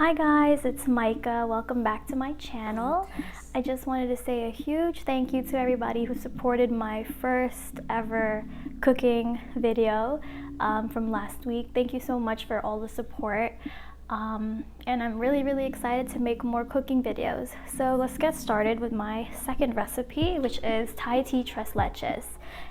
Hi guys, it's Micah. Welcome back to my channel. I just wanted to say a huge thank you to everybody who supported my first ever cooking video from last week. Thank you so much for all the support. And I'm really excited to make more cooking videos. So let's get started with my second recipe, which is Thai tea tres leches.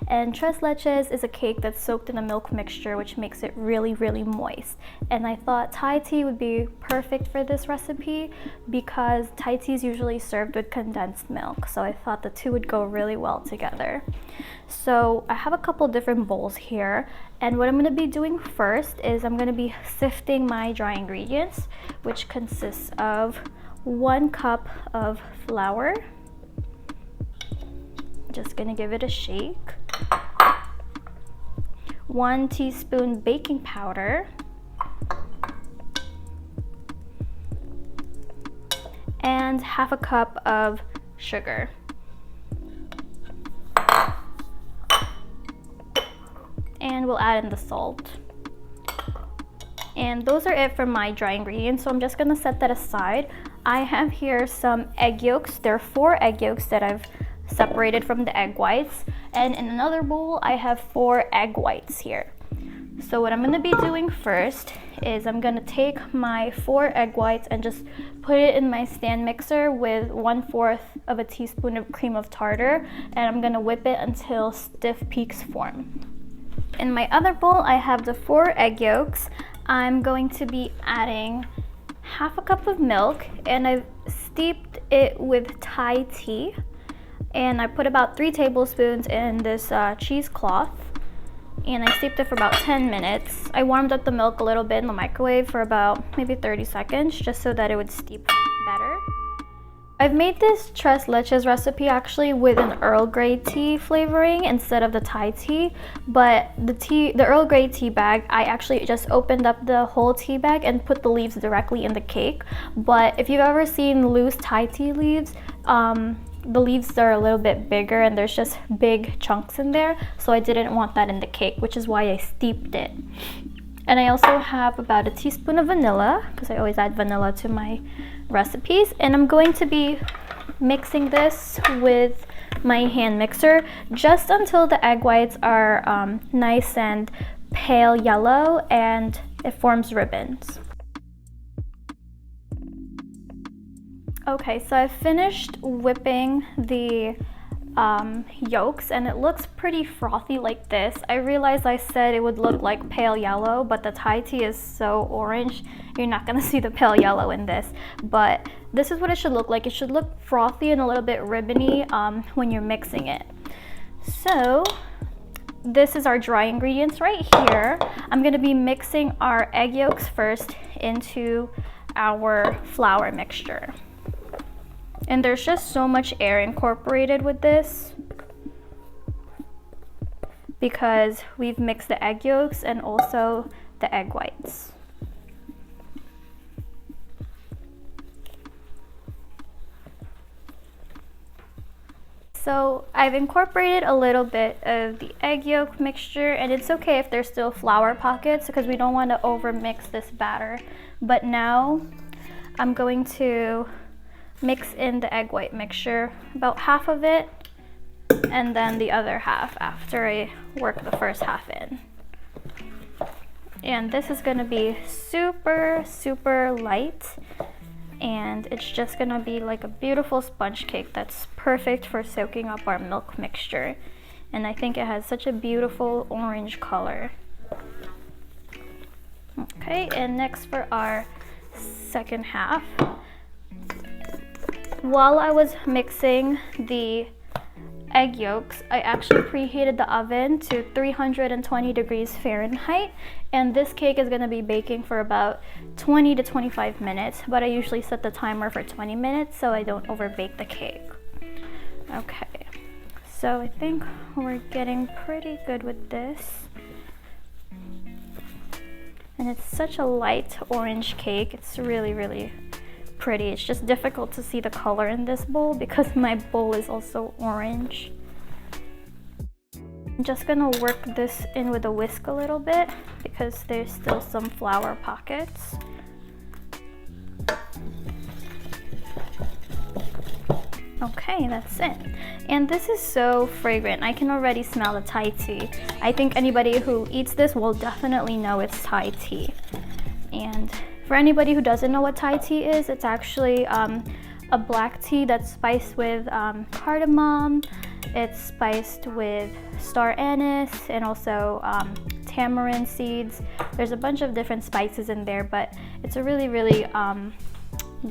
And tres leches is a cake that's soaked in a milk mixture, which makes it really moist. And I thought Thai tea would be perfect for this recipe because Thai tea is usually served with condensed milk. So I thought the two would go really well together. So I have a couple different bowls here, and what I'm going to be doing first is I'm going to be sifting my dry ingredients, which consists of 1 cup of flour. Just going to give it a shake. 1 teaspoon baking powder. And 1/2 cup of sugar. And we'll add in the salt. And those are it for my dry ingredients, so I'm just gonna set that aside. I have here some egg yolks. There are 4 egg yolks that I've separated from the egg whites, and in another bowl I have 4 egg whites here. So what I'm gonna be doing first is I'm gonna take my 4 egg whites and just put it in my stand mixer with 1/4 of a teaspoon of cream of tartar, and I'm gonna whip it until stiff peaks form. In my other bowl, I have the 4 egg yolks. I'm going to be adding 1/2 cup of milk, and I've steeped it with Thai tea. And I put about 3 tablespoons in this cheesecloth, and I steeped it for about 10 minutes. I warmed up the milk a little bit in the microwave for about maybe 30 seconds, just so that it would steep better. I've made this tres leches recipe actually with an Earl Grey tea flavoring instead of the Thai tea, but the Earl Grey tea bag, I actually just opened up the whole tea bag and put the leaves directly in the cake. But if you've ever seen loose Thai tea leaves, the leaves are a little bit bigger and there's just big chunks in there, so I didn't want that in the cake, which is why I steeped it. And I also have about a teaspoon of vanilla, because I always add vanilla to my recipes, and I'm going to be mixing this with my hand mixer just until the egg whites are nice and pale yellow and it forms ribbons. Okay, so I've finished whipping the yolks, and it looks pretty frothy like this. I realized I said it would look like pale yellow, but the Thai tea is so orange, you're not gonna see the pale yellow in this. But this is what it should look like. It should look frothy and a little bit ribbony when you're mixing it. So this is our dry ingredients right here. I'm gonna be mixing our egg yolks first into our flour mixture. And there's just so much air incorporated with this because we've mixed the egg yolks and also the egg whites. So I've incorporated a little bit of the egg yolk mixture, and it's okay if there's still flour pockets because we don't want to over mix this batter. But now I'm going to mix in the egg white mixture, about 1/2 of it, and then the other 1/2 after I work the first 1/2 in. And this is gonna be super light, and it's just gonna be like a beautiful sponge cake that's perfect for soaking up our milk mixture. And I think it has such a beautiful orange color. Okay, and next for our second 1/2. While I was mixing the egg yolks, I actually preheated the oven to 320 degrees Fahrenheit, and this cake is going to be baking for about 20 to 25 minutes, but I usually set the timer for 20 minutes so I don't overbake the cake. Okay, so I think we're getting pretty good with this. And it's such a light orange cake. It's really pretty. It's just difficult to see the color in this bowl because my bowl is also orange. I'm just gonna work this in with a whisk a little bit because there's still some flour pockets. Okay, that's it. And this is so fragrant. I can already smell the Thai tea. I think anybody who eats this will definitely know it's Thai tea. And for anybody who doesn't know what Thai tea is, it's actually a black tea that's spiced with cardamom. It's spiced with star anise and also tamarind seeds. There's a bunch of different spices in there, but it's a really, really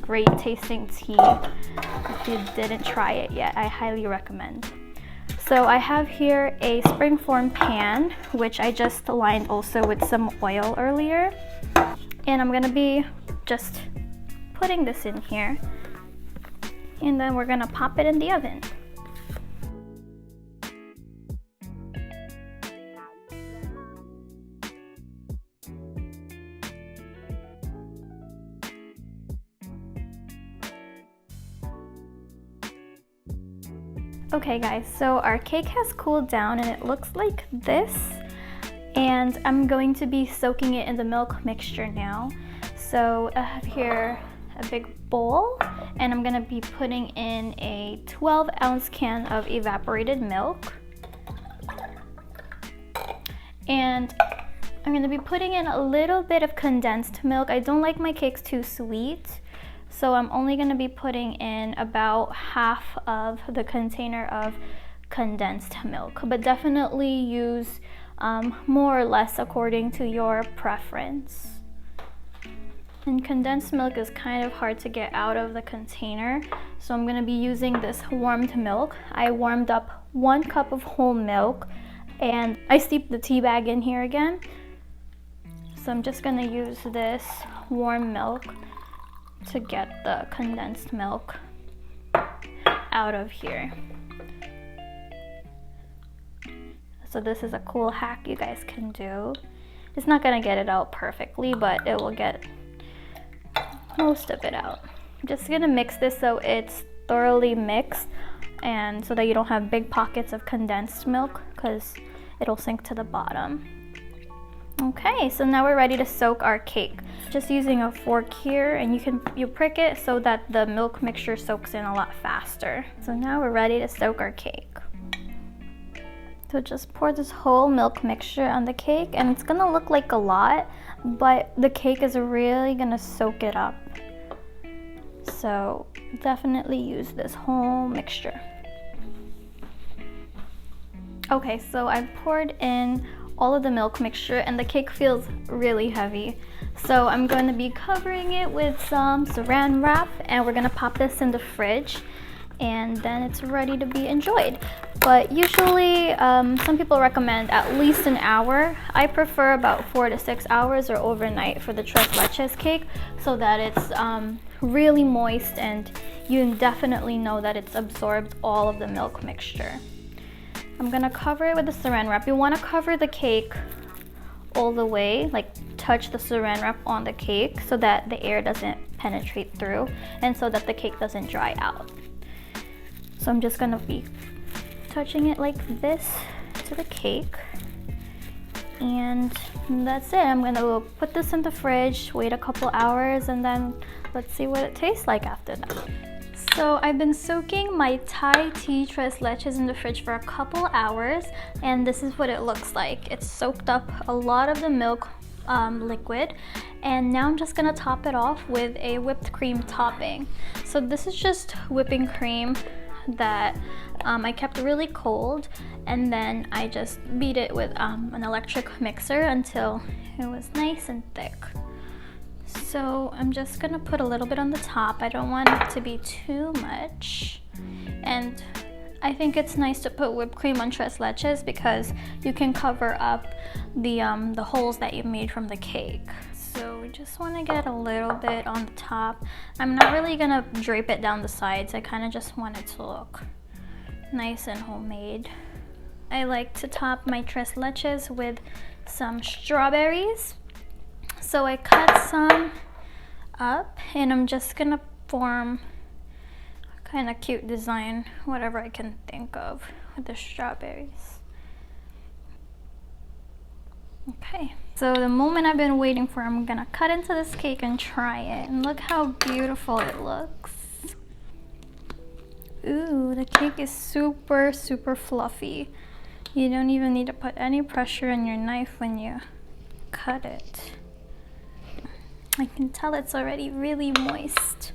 great tasting tea. If you didn't try it yet, I highly recommend. So I have here a springform pan, which I just lined also with some oil earlier. And I'm gonna be just putting this in here. And then we're gonna pop it in the oven. Okay guys, so our cake has cooled down and it looks like this. And I'm going to be soaking it in the milk mixture now. So I have here a big bowl and I'm gonna be putting in a 12-ounce can of evaporated milk. And I'm gonna be putting in a little bit of condensed milk. I don't like my cakes too sweet. So I'm only going to be putting in about half of the container of condensed milk, but definitely use more or less according to your preference. And condensed milk is kind of hard to get out of the container, so I'm going to be using this warmed milk. I warmed up 1 cup of whole milk and I steeped the tea bag in here again. So I'm just going to use this warm milk to get the condensed milk out of here. So this is a cool hack you guys can do. It's not gonna get it out perfectly, but it will get most of it out. I'm just gonna mix this so it's thoroughly mixed and so that you don't have big pockets of condensed milk because it'll sink to the bottom. Okay, so now we're ready to soak our cake. Just using a fork here, and you prick it so that the milk mixture soaks in a lot faster. So now we're ready to soak our cake. So just pour this whole milk mixture on the cake, and it's gonna look like a lot, but the cake is really gonna soak it up. So definitely use this whole mixture. Okay, so I poured in all of the milk mixture and the cake feels really heavy. So I'm going to be covering it with some saran wrap and we're gonna pop this in the fridge and then it's ready to be enjoyed. But usually some people recommend at least an hour. I prefer about 4 to 6 hours or overnight for the tres leches cake so that it's really moist and you definitely know that it's absorbed all of the milk mixture. I'm gonna cover it with the saran wrap. You wanna cover the cake all the way, like touch the saran wrap on the cake so that the air doesn't penetrate through and so that the cake doesn't dry out. So I'm just gonna be touching it like this to the cake. And that's it. I'm gonna put this in the fridge, wait a couple hours, and then let's see what it tastes like after that. So I've been soaking my Thai tea tres leches in the fridge for a couple hours and this is what it looks like. It's soaked up a lot of the milk liquid and now I'm just gonna top it off with a whipped cream topping. So this is just whipping cream that I kept really cold and then I just beat it with an electric mixer until it was nice and thick. So I'm just gonna put a little bit on the top. I don't want it to be too much. And I think it's nice to put whipped cream on tres leches because you can cover up the holes that you made from the cake. So we just wanna get a little bit on the top. I'm not really gonna drape it down the sides. I kinda just want it to look nice and homemade. I like to top my tres leches with some strawberries. So I cut some up and I'm just gonna form a kind of cute design, whatever I can think of with the strawberries. Okay, so the moment I've been waiting for, I'm gonna cut into this cake and try it. And look how beautiful it looks. Ooh, the cake is super, super fluffy. You don't even need to put any pressure on your knife when you cut it. I can tell it's already really moist.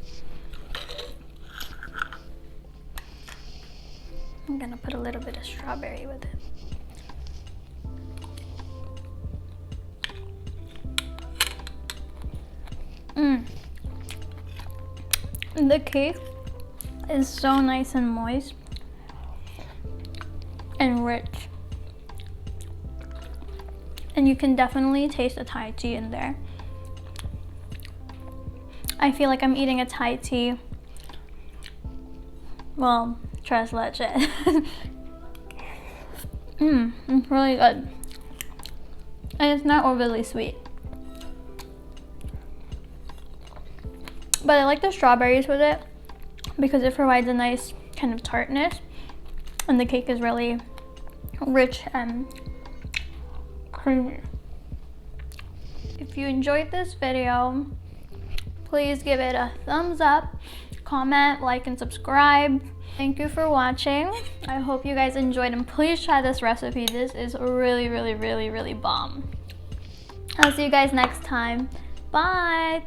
I'm gonna put a little bit of strawberry with it. The cake is so nice and moist and rich. And you can definitely taste the Thai tea in there. I feel like I'm eating a Thai tea. Well, tres leches. It's really good. And it's not overly sweet. But I like the strawberries with it because it provides a nice kind of tartness. And the cake is really rich and creamy. If you enjoyed this video, please give it a thumbs up, comment, like, and subscribe. Thank you for watching. I hope you guys enjoyed, and please try this recipe. This is really, really, really, really bomb. I'll see you guys next time. Bye.